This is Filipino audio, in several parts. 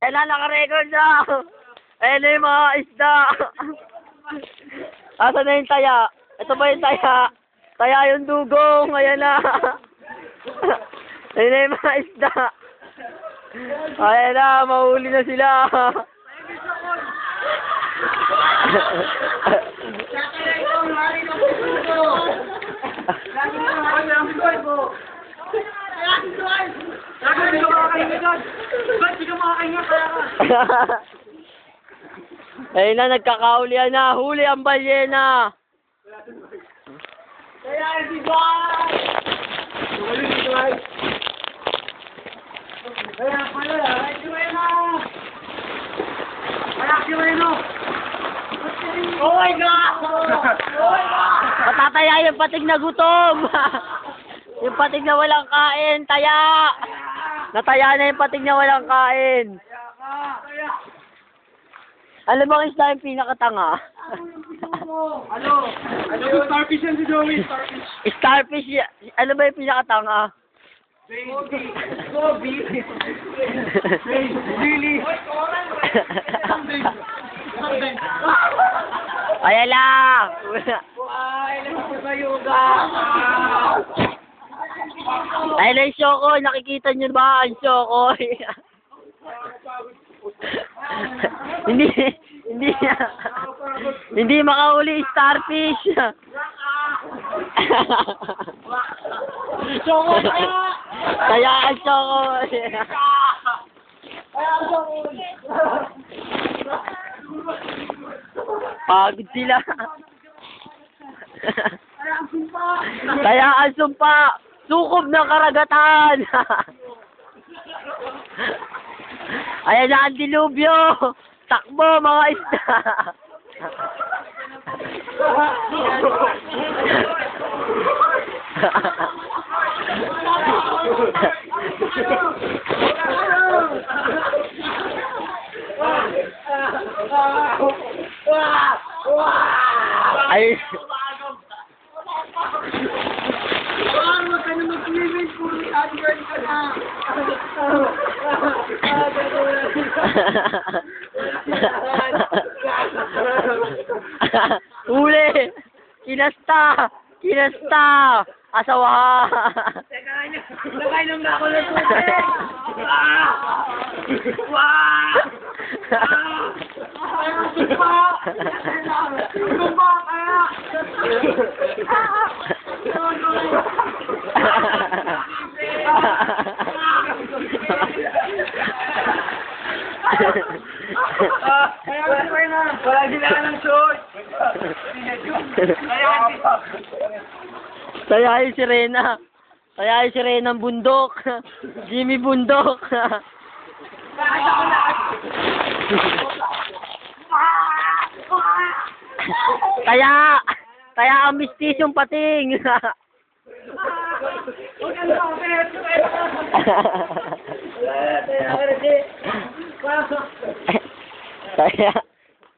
Kailan naka-record na? Ayun na yung mga isda. Asa na yung taya? Ito ba yung taya? Taya yung dugong. Ayan na. Ayun na yung mga isda. Ayan na, mahuli na sila. Ayun na, nagkakaulian na. Huli ang balyena. Kaya si Guy! Kaya pala, ay Jueno! Kaya Jueno! Oh my God! Oh my God! Matataya yung patig na gutom. Yung patig na walang kain, taya. Nataya na yung patig na walang kain. Alam mo ang isda yung pinakatanga? Ano? Ano yung starfish yan si Joey? Starfish. Starfish, ano ba yung pinakatanga? Kobe. Really? Ayan lang. Ay, naman sa yoga. Ayun na yung Shokoy. Nakikita nyo ba ang Shokoy? Hindi makauli starfish. Shokoy kaya! Kaya ang Shokoy. Kaya Shokoy! Pagod sila. Kaya ang sumpa! Kaya ang sumpa. Sukob ng karagatan. Ayan na ang dilubyo. Takbo mga isda. Ay. Huwag ka na mag-limit kung advert ka na. Huli! Kinasta! Kinasta! Asawa! Teka, nakainom na ako ng tubig! Wow! Sumpa! Sumpa kaya! Kaya kasi na! Wala sila ng short! Saya yung sirena. Saya yung sirena ng bundok. Jimmy Bundok. Kaya ang mistis yung pating.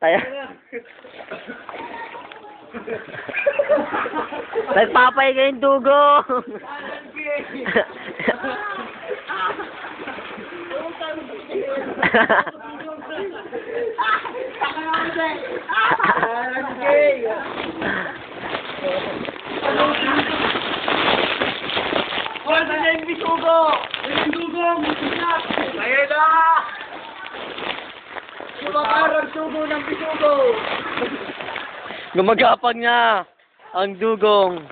Kaya nagpapay kayong dugo. Wala na yung bisugo! Yung dugo! Ayan na! Sumakarang sugo ng bisugo! Gumagapang niya ang dugong.